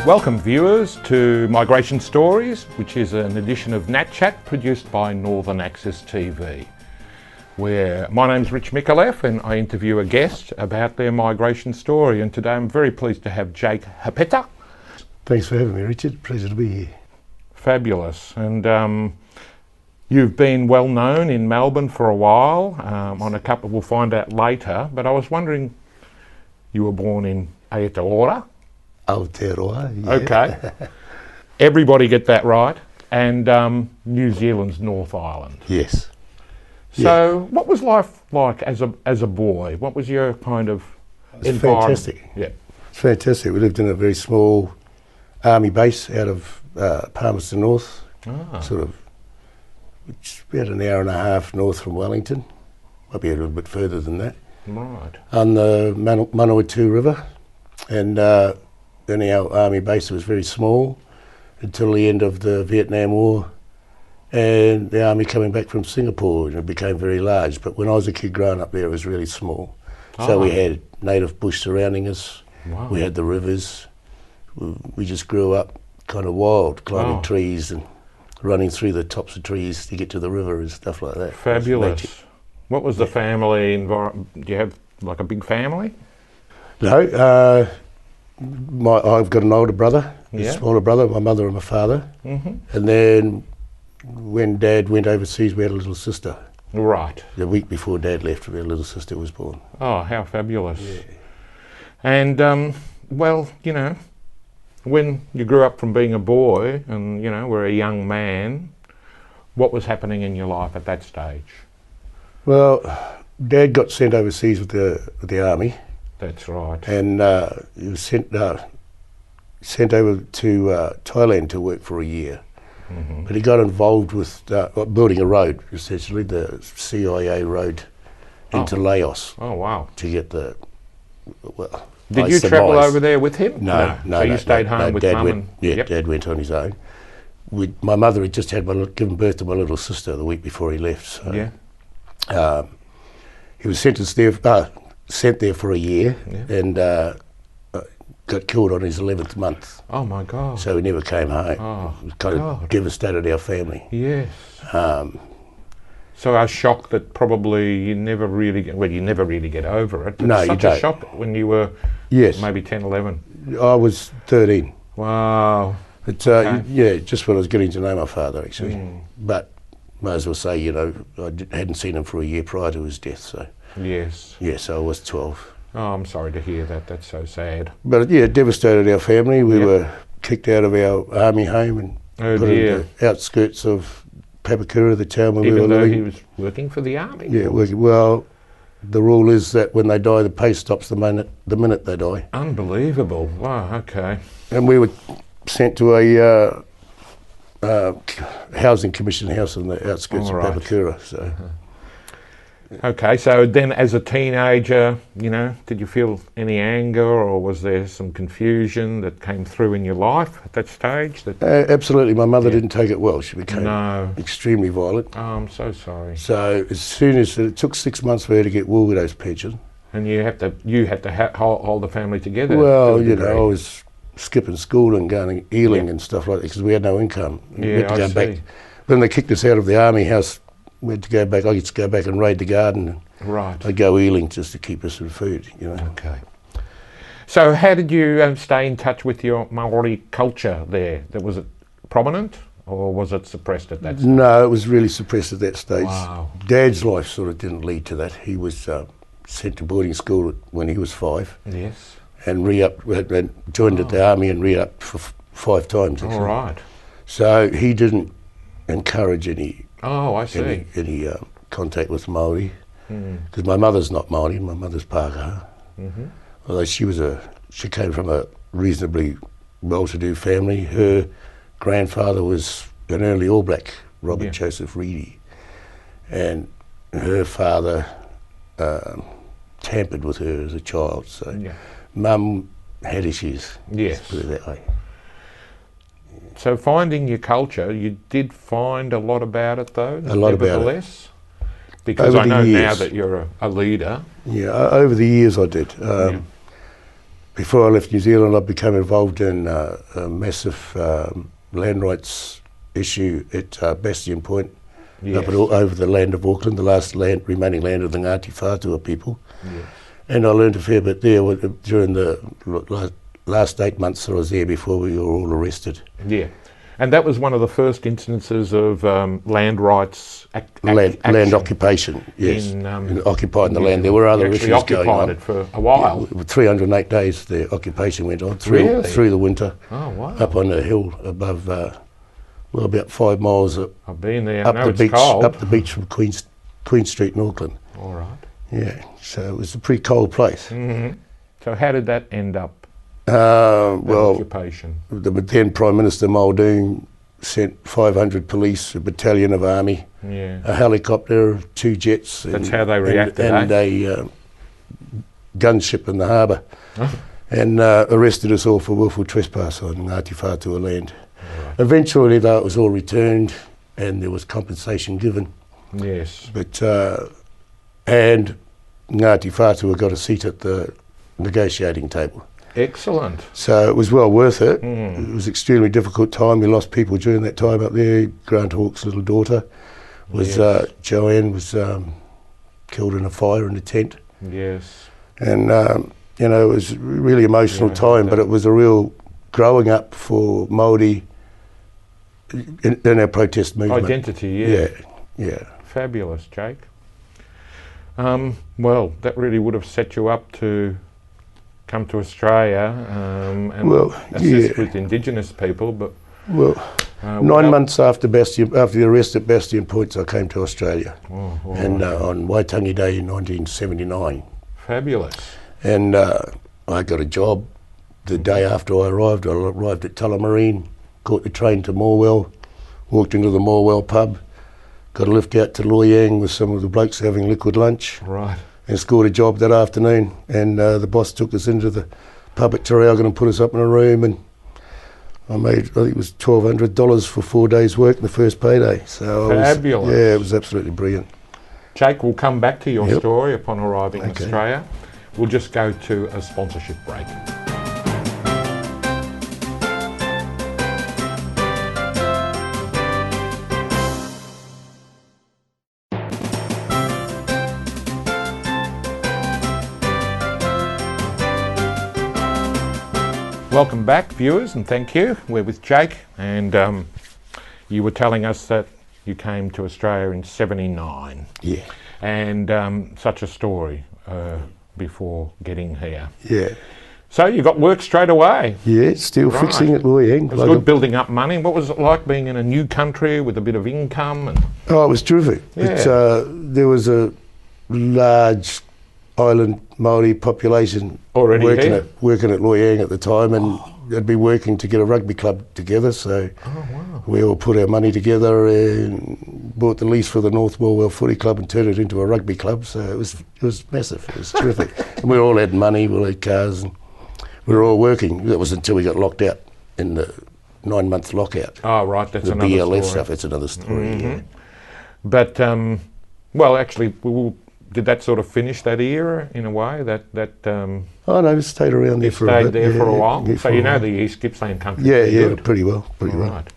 Welcome viewers to Migration Stories, which is an edition of Nat Chat produced by Northern Access TV, where my name's Rich Micallef and I interview a guest about their migration story. And today I'm very pleased to have Jake Hapeta. Thanks for having me, Richard. Pleasure to be here. Fabulous. And you've been well known in Melbourne for a while, on a couple we'll find out later, but I was wondering, you were born in Aotearoa. Aotearoa, yeah. Okay. Everybody get that right. And New Zealand's North Island. Yes. So what was life like as a boy? What was your kind of environment? Fantastic. Yeah. It's fantastic. We lived in a very small army base out of Palmerston North, sort of, which is about an hour and a half north from Wellington. Might be a little bit further than that. Right. On the Manawatu River. And then our army base was very small until the end of the Vietnam War, and the army coming back from Singapore, and it became very large. But when I was a kid growing up there, it was really small. So we had native bush surrounding us. Wow. We had the rivers. We just grew up kind of wild, climbing trees and running through the tops of trees to get to the river and stuff like that. Fabulous. What was the family environment? Do you have like a big family? No. I've got an older brother, a smaller brother, my mother and my father. Mm-hmm. And then when Dad went overseas, we had a little sister. Right. The week before Dad left, our little sister was born. Oh, how fabulous. Yeah. And, well, you know, when you grew up from being a boy and, you know, were a young man, what was happening in your life at that stage? Well, Dad got sent overseas with the army. That's right. And he was sent over to Thailand to work for a year. Mm-hmm. But he got involved with building a road, essentially the CIA road into Laos. Oh, wow. To get the, Did you travel over there with him? No. So you stayed home with Mum? Dad went on his own. My mother had just given birth to my little sister the week before he left. So, he was sent there for a year and got killed on his 11th month. Oh my God. So he never came home. Oh, it kind of devastated our family. Yes. So I was shocked that probably you never really get over it. No, you don't. Such a shock when you were maybe 10, 11. I was 13. Wow. But just when I was getting to know my father actually. But may as well say, you know, I hadn't seen him for a year prior to his death, so. Yes. Yeah, so I was 12. Oh, I'm sorry to hear that. That's so sad. But yeah, it devastated our family. We were kicked out of our army home and put in the outskirts of Papakura, the town where we were living. Even though he was working for the army? Yeah, well, the rule is that when they die, the pay stops the minute they die. Unbelievable. Wow, okay. And we were sent to a housing commission house in the outskirts of Papakura. So. Okay, so then as a teenager, you know, did you feel any anger or was there some confusion that came through in your life at that stage? Absolutely. My mother didn't take it well. She became extremely violent. Oh, I'm so sorry. So as soon as it took 6 months for her to get Woolgadoo's pension. And you had to hold the family together. Well, you know, I was skipping school and going to Ealing and stuff like that because we had no income. We had to go back. When they kicked us out of the army house, we had to go back. I used to go back and raid the garden. Right. I'd go Ealing just to keep us some food, you know. Okay. So how did you stay in touch with your Maori culture there? Was it prominent or was it suppressed at that stage? No, it was really suppressed at that stage. Wow. Dad's life sort of didn't lead to that. He was sent to boarding school when he was 5. Yes. And joined at the army and re-upped for 5 times. Actually. All right. So he didn't encourage any contact with Māori, because my mother's not Māori. My mother's Pākehā. Mm-hmm. Although she came from a reasonably well-to-do family. Her grandfather was an early All Black, Robert Joseph Reedy, and her father tampered with her as a child. So Mum had issues. Yes. Let's put it that way. So finding your culture, you did find a lot about it though? A lot about it. Because I know now that you're a leader. Yeah, over the years I did. before I left New Zealand, I became involved in a massive land rights issue at Bastion Point, Yes. up over the land of Auckland, the last remaining land of the Ngāti Whātua people. Yeah. And I learned a fair bit there during the last 8 months that I was there before we were all arrested. Yeah. And that was one of the first instances of land rights Land occupation, yes. In occupying the land. There were other issues going on. Actually occupied it for a while. Yeah, 308 days the occupation went on Really? through the winter. Oh, wow. Up on the hill above, about 5 miles I've been there. up I know the it's beach, cold. up the beach from Queen Street in Auckland. All right. Yeah, so it was a pretty cold place. Mm-hmm. So how did that end up? Well, Occupation. the then Prime Minister Muldoon sent 500 police, a battalion of army, Yeah. a helicopter, 2 jets. That's how they reacted, and a gunship in the harbour, and arrested us all for willful trespass on Ngāti Whātua land. Right. Eventually, though, it was all returned, and there was compensation given. Yes. But and Ngāti Whātua got a seat at the negotiating table. Excellent. So it was well worth it. Mm. It was an extremely difficult time. We lost people during that time up there. Grant Hawke's little daughter was, Yes. Joanne was killed in a fire in a tent. Yes. And, it was a really emotional Yeah, time, but it was a real growing up for Māori in our protest movement. Identity, yeah. Yeah. Fabulous, Jake. Well, that really would have set you up to come to Australia and assist with Indigenous people, but... Well, 9 months after the arrest at Bastion Point, I came to Australia, and on Waitangi Day in 1979. Fabulous. And I got a job the day after I arrived. I arrived at Tullamarine, caught the train to Morwell, walked into the Morwell pub, got a lift out to Loy Yang with some of the blokes having liquid lunch. Right. And scored a job that afternoon, and the boss took us into the pub at Te Rauga and put us up in a room, and I think it was $1,200 for 4 days' work in the first payday. So Fabulous. It was absolutely brilliant. Jake, we'll come back to your Yep. story upon arriving in Okay. Australia. We'll just go to a sponsorship break. Welcome back, viewers, and thank you. We're with Jake, and you were telling us that you came to Australia in '79. Yeah. And such a story before getting here. Yeah. So you got work straight away. Yeah, still Right. fixing at Loy Yang. It was good building up money. What was it like being in a new country with a bit of income? And Oh, it was terrific. Yeah. There was a large island Māori population Already here? working at Loy Yang at the time, and they'd be working to get a rugby club together. So we all put our money together and bought the lease for the North Morwell Footy Club and turned it into a rugby club. So it was massive. It was terrific. And we all had money. We all had cars, and we were all working. That was until we got locked out in the 9-month lockout. oh, right, that's The another BLS story. stuff. That's another story. Yeah. But well, actually, did that sort of finish that era in a way? Oh no, we stayed around there for a stayed bit. there for a while. Yeah, So for you a know while. the East Gippsland country. Yeah, pretty yeah, good. pretty well. Right.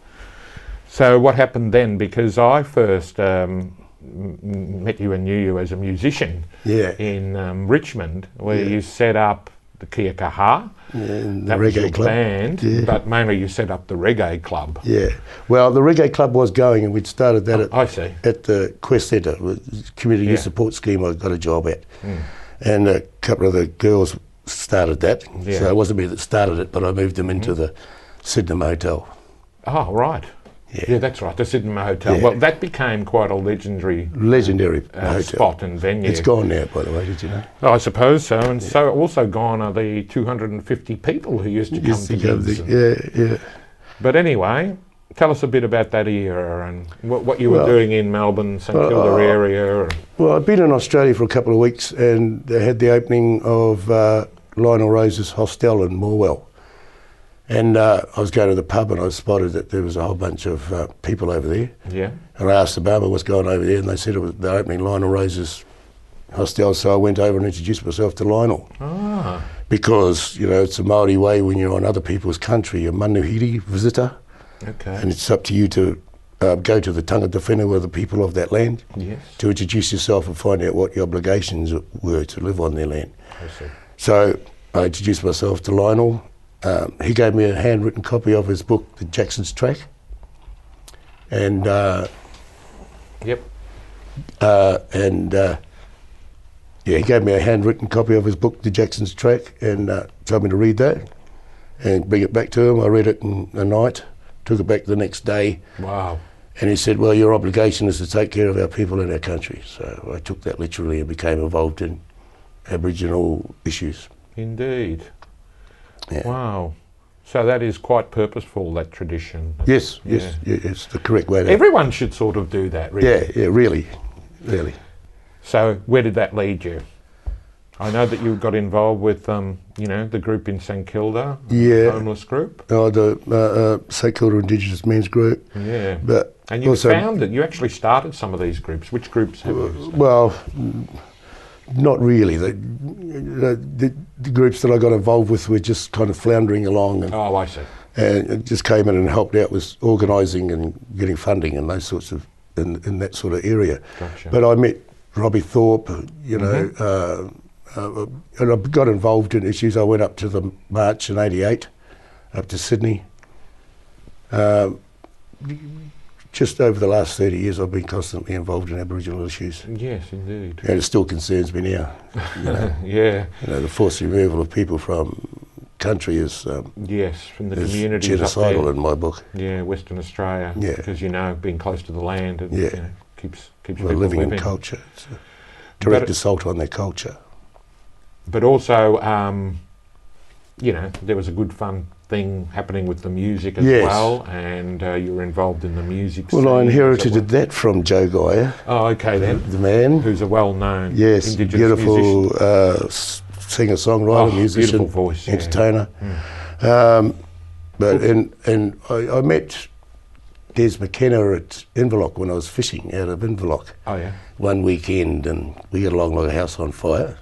So what happened then? Because I first met you and knew you as a musician Yeah, in Richmond, where Yeah. you set up the Kia Kaha. and the That was your reggae club. band, Yeah. but mainly you set up the reggae club. Yeah, well, the reggae club was going, and we'd started that I see. at the Quest Centre, community Yeah. support scheme. I got a job at, and a couple of the girls started that. Yeah. So it wasn't me that started it, but I moved them into the Sydenham Hotel. Oh, right. Yeah. Yeah, that's right, the Sydenham Hotel. Yeah. Well, that became quite a legendary Legendary hotel. spot and venue. It's gone now, by the way. Did you know? I suppose so. And so also gone are the 250 people who used to come Used to to go gigs. yeah. But anyway, tell us a bit about that era and what you were Well, doing in Melbourne, St Kilda area. Or, Well, I'd been in Australia for a couple of weeks, and they had the opening of Lionel Rose's hostel in Morwell. And I was going to the pub, and I spotted that there was a whole bunch of people over there. yeah. And I asked the barber what's going over there, and they said they're opening Lionel Rose's hostel. So I went over and introduced myself to Lionel. Ah, because, you know, it's a Māori way when you're on other people's country, a manuhiri visitor, and it's up to you to go to the tangata whenua with the people of that land, to introduce yourself and find out what your obligations were to live on their land. So I introduced myself to Lionel. He gave me a handwritten copy of his book, The Jackson's Track, and he gave me a handwritten copy of his book, The Jackson's Track, and told me to read that and bring it back to him. I read it in a night, took it back the next day. Wow. And he said, well, your obligation is to take care of our people in our country. So I took that literally and became involved in Aboriginal issues. Indeed. Yeah. Wow. So that is quite purposeful, that tradition. Yes, it's the correct way to... Everyone should sort of do that, really. Yeah, really. So where did that lead you? I know that you got involved with, you know, the group in St Kilda, the homeless group. Oh, the St Kilda Indigenous Men's Group. Yeah. And you founded, you actually started some of these groups. Which groups have you started? Well, not really. The groups that I got involved with were just kind of floundering along. And, I see. And it just came in and helped out with organising and getting funding and those sorts of, in that sort of area. Gotcha. But I met Robbie Thorpe, you know, and I got involved in issues. I went up to the march in '88, up to Sydney. Just over the last 30 years, I've been constantly involved in Aboriginal issues. Yes, indeed. And it still concerns me now. You know, yeah. You know, the forced removal of people from country is yes, from the communities genocidal up there. in my book. Yeah, Western Australia. Yeah. Because, you know, being close to the land and you know, keeps people living in culture. It's a direct assault on their culture. But also, you know, there was a good fun thing happening with the music as well, and you were involved in the music scene. Well, I inherited that from Joe Geyer. Oh, okay then. The man. Who's a well-known Indigenous beautiful singer-songwriter, musician, beautiful voice, entertainer. But I met Des McKenna at Inverloch when I was fishing out of Inverloch. Oh yeah. One weekend, and we got along like a house on fire.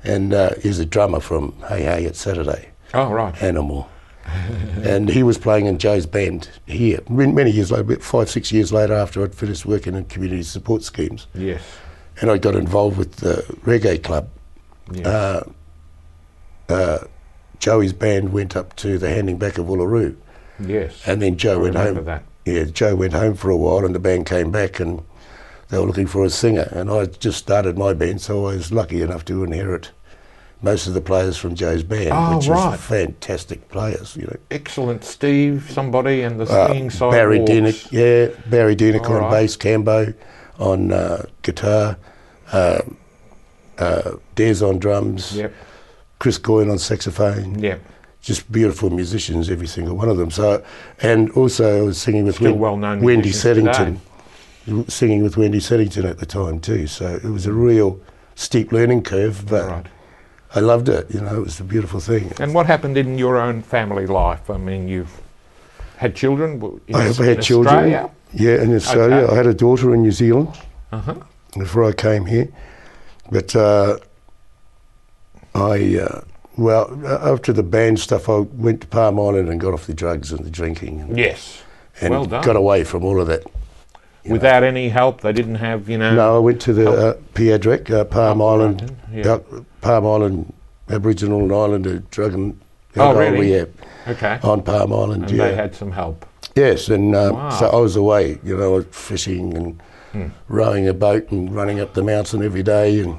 And he's a drummer from Hey Hey It's Saturday. Oh right. Animal. And he was playing in Joe's band here many years later, about 5-6 years later, after I'd finished working in community support schemes. Yes. And I got involved with the reggae club. Yes. Joey's band went up to the Handing Back of Uluru. Yes. And then Joe went home. That. Yeah, Joe went home for a while, and the band came back, and they were looking for a singer. And I just started my band, so I was lucky enough to inherit most of the players from Joe's band, which was fantastic players, you know. Excellent. Steve, somebody, and the singing side. Barry Denick, Barry Denick on bass, Cambo on guitar, Des on drums, Chris Goyne on saxophone. Yep. Just beautiful musicians, every single one of them. So, and also I was singing with well-known Wendy Seddington, singing with Wendy Seddington at the time too. So it was a real steep learning curve, but I loved it. You know, it was a beautiful thing. And what happened in your own family life? I mean, you've had children. I have had children. Australia? Yeah, in Australia. Okay. I had a daughter in New Zealand before I came here, but after the band stuff, I went to Palm Island and got off the drugs and the drinking. And, and well done. Got away from all of that. Without any help, they didn't have, you know. No, I went to the Piadric, Palm Island, Palm Island Aboriginal and Islander drug and alcohol rehab. Okay. On Palm Island, and they had some help. Yes, and so I was away, you know, fishing and rowing a boat and running up the mountain every day, and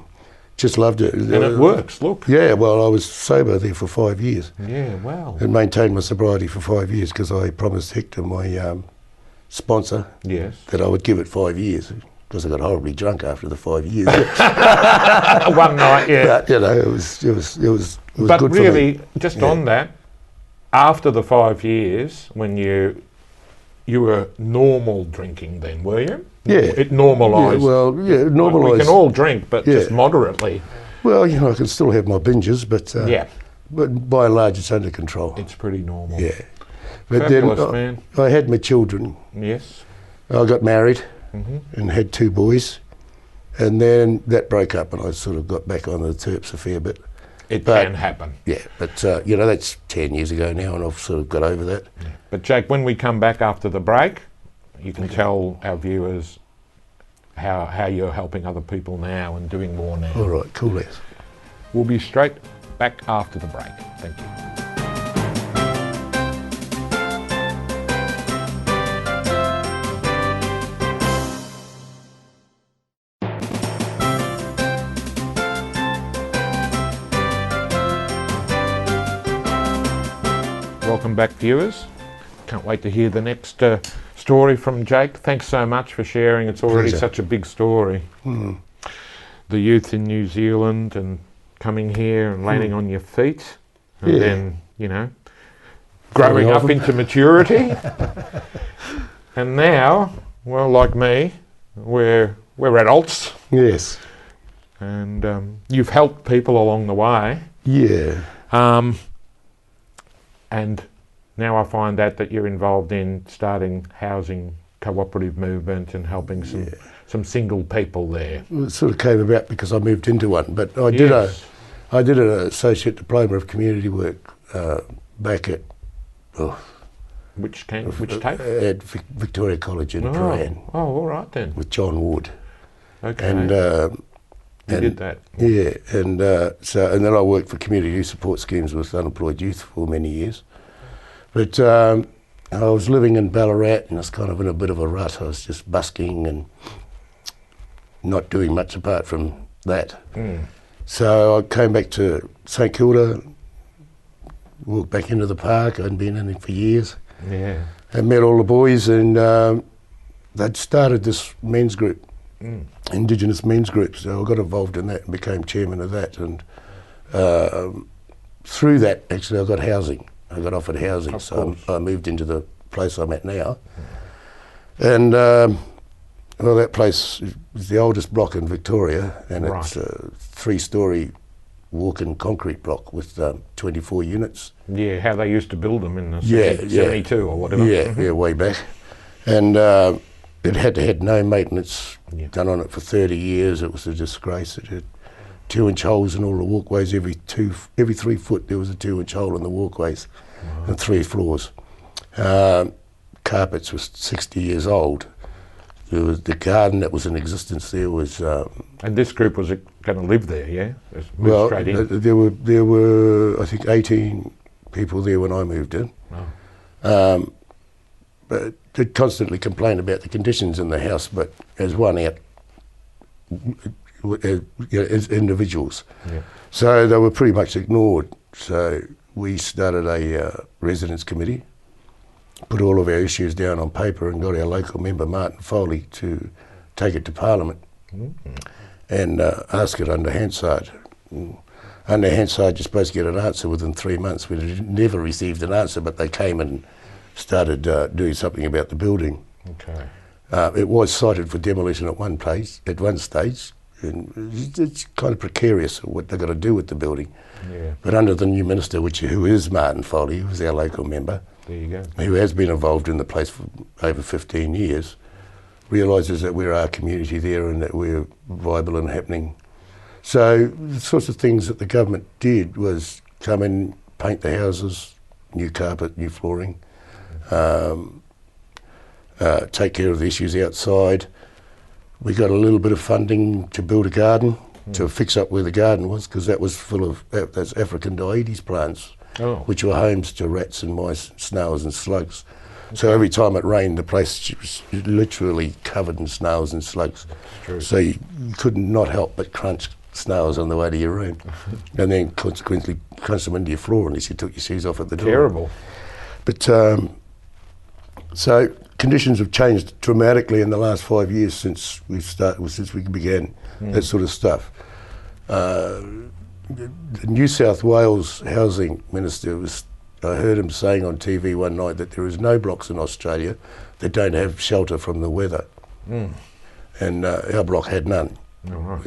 just loved it. And it works, look. Yeah, well, I was sober there for 5 years. Yeah, wow. And maintained my sobriety for 5 years because I promised Hector, my sponsor, that I would give it 5 years, because I got horribly drunk after the 5 years. One night, But, you know, it was but good really, for me. just on that, after the 5 years, when you were normal drinking then, were you? Yeah. It normalised. Yeah, normalised. We can all drink, but just moderately. Well, you know, I can still have my binges, but but by and large, it's under control. It's pretty normal. Yeah. But fabulous, then man. I had my children. Yes. I got married and had 2 boys, and then that broke up, and I sort of got back on the terps a fair bit. It can happen. Yeah, but that's 10 years ago now, and I've sort of got over that. Yeah. But Jake, when we come back after the break, you can tell our viewers how you're helping other people now and doing more now. All right, cool. Les. We'll be straight back after the break. Thank you. Welcome back, viewers. Can't wait to hear the next story from Jake. Thanks so much for sharing. It's already Pleasure. such a big story. The youth in New Zealand and coming here and landing on your feet and then, growing up into maturity. And now, well, like me, we're adults. Yes. And you've helped people along the way. Yeah. And now I find out that you're involved in starting housing cooperative movement and helping some single people there. Well, it sort of came about because I moved into one, but I did an associate diploma of community work back at Which tape? at Victoria College in Prahran Oh, all right then. with John Wood. Okay. And you did that. Yeah, and then I worked for community youth support schemes with unemployed youth for many years. But I was living in Ballarat and I was kind of in a bit of a rut. I was just busking and not doing much apart from that. So I came back to St Kilda, walked back into the park. I hadn't been in it for years. Yeah. I met all the boys and they'd started this men's group, Indigenous men's group. So I got involved in that and became chairman of that. And through that, actually, I got housing. I got offered housing, so I moved into the place I'm at now. And that place is the oldest block in Victoria, and it's a 3-storey walk-in concrete block with 24 units. Yeah, how they used to build them in the 72 or whatever. Yeah, way back. And it had no maintenance done on it for 30 years. It was a disgrace. It had 2-inch holes in all the walkways. Every 3 foot there was a 2-inch hole in the walkways, and 3 floors. Carpets was 60 years old. There was the garden that was in existence there was. And this group was going to live there, yeah? Well, straight in. there were I think 18 people there when I moved in. But they constantly complained about the conditions in the house. But as one out, as individuals. Yeah. So they were pretty much ignored. So we started a residents committee, put all of our issues down on paper and got our local member Martin Foley to take it to Parliament and ask it under Hansard. Under Hansard you're supposed to get an answer within 3 months. We never received an answer, but they came and started doing something about the building. Okay. It was cited for demolition at one stage. And it's kind of precarious what they're going to do with the building. Yeah. But under the new minister, who is Martin Foley, who is our local member, there you go, who has been involved in the place for over 15 years, realises that we're our community there and that we're viable and happening. So the sorts of things that the government did was come in, paint the houses, new carpet, new flooring, take care of the issues outside. We got a little bit of funding to build a garden, to fix up where the garden was, because that was full of that's African dioides plants, which were homes to rats and mice, snails and slugs. Okay. So every time it rained, the place was literally covered in snails and slugs. So you could not help but crunch snails on the way to your room, and then consequently crunch them into your floor unless you took your shoes off at the door. Terrible. But so conditions have changed dramatically in the last 5 years since we began that sort of stuff. The New South Wales housing minister I heard him saying on TV one night that there is no blocks in Australia that don't have shelter from the weather, and our block had none. Oh, right.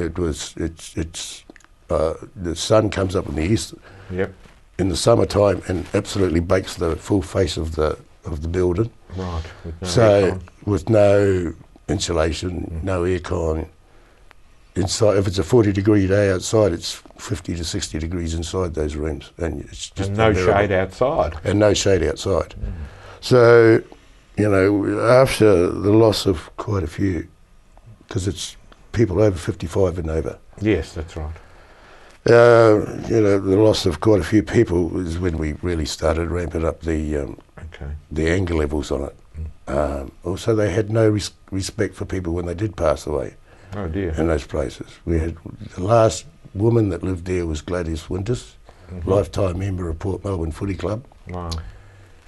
The sun comes up in the east in the summertime and absolutely bakes the full face of the building. Right. With no insulation, no aircon. Inside, if it's a 40-degree day outside, it's 50 to 60 degrees inside those rooms, and it's just And no unbearable. shade outside. And no shade outside. So, you know, after the loss of quite a few, because it's people over 55 and over, Yes, that's right. you know, the loss of quite a few people is when we really started ramping up Okay. the anger levels on it. Also, they had no respect for people when they did pass away Oh dear. in those places. We had the last woman that lived there was Gladys Winters, lifetime member of Port Melbourne Footy Club, Wow.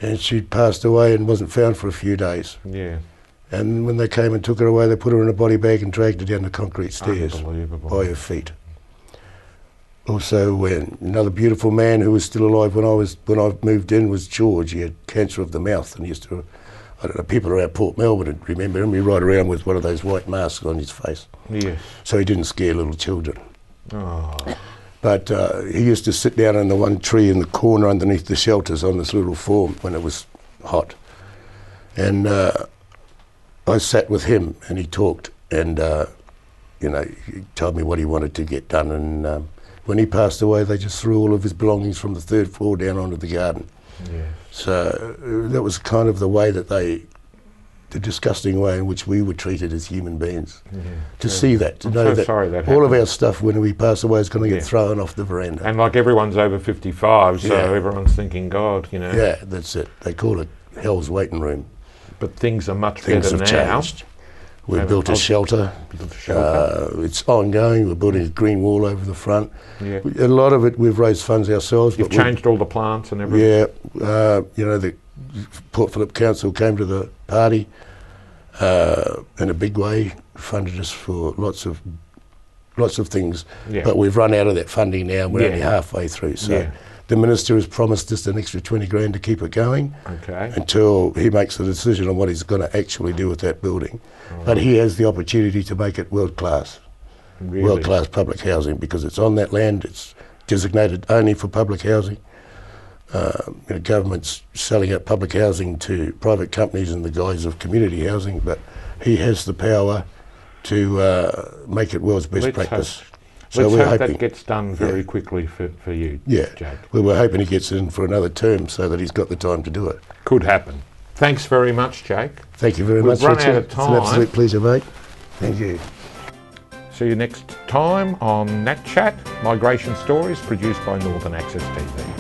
and she'd passed away and wasn't found for a few days. Yeah. And when they came and took her away, they put her in a body bag and dragged her down the concrete stairs Unbelievable. by her feet. Also, when another beautiful man who was still alive when I moved in was George. He had cancer of the mouth, and he used to, I don't know, people around Port Melbourne would remember him. He'd ride around with one of those white masks on his face, Yes. so he didn't scare little children. Oh. But he used to sit down in the one tree in the corner underneath the shelters on this little form when it was hot. And I sat with him and he talked, and you know, he told me what he wanted to get done. And when he passed away, they just threw all of his belongings from the 3rd floor down onto the garden. Yeah. So that was kind of the way that the disgusting way in which we were treated as human beings. Yeah. To see that, to I'm know so that sorry that all of happened. our stuff when we pass away is going to get Yeah. thrown off the veranda. And like everyone's over 55, so Yeah. everyone's thinking, God, you know. Yeah, that's it. They call it hell's waiting room. But things are much Things better have now. changed. We've And built a I'll- shelter. Built a shelter. It's ongoing. We're building a green wall over the front. Yeah. A lot of it we've raised funds ourselves. You've but we've- changed all the plants and everything. Yeah, you know, the Port Phillip Council came to the party in a big way, funded us for lots of things. Yeah. But we've run out of that funding now. We're Yeah. only halfway through. So Yeah. the minister has promised us an extra 20 grand to keep it going Okay. until he makes a decision on what he's going to actually do with that building. But he has the opportunity to make it world class. Really? World-class public housing, because it's on that land, it's designated only for public housing. You know, government's selling out public housing to private companies in the guise of community housing, but he has the power to make it world's best practice. Let's we're hope hoping, that gets done very quickly for you, yeah, Jake. we're hoping he gets in for another term so that he's got the time to do it. Could happen. Thanks very much, Jake. Thank you very We've much, run Richard. out of It's time. an absolute pleasure, mate. Thank you. See you next time on Nat Chat, Migration Stories, produced by Northern Access TV.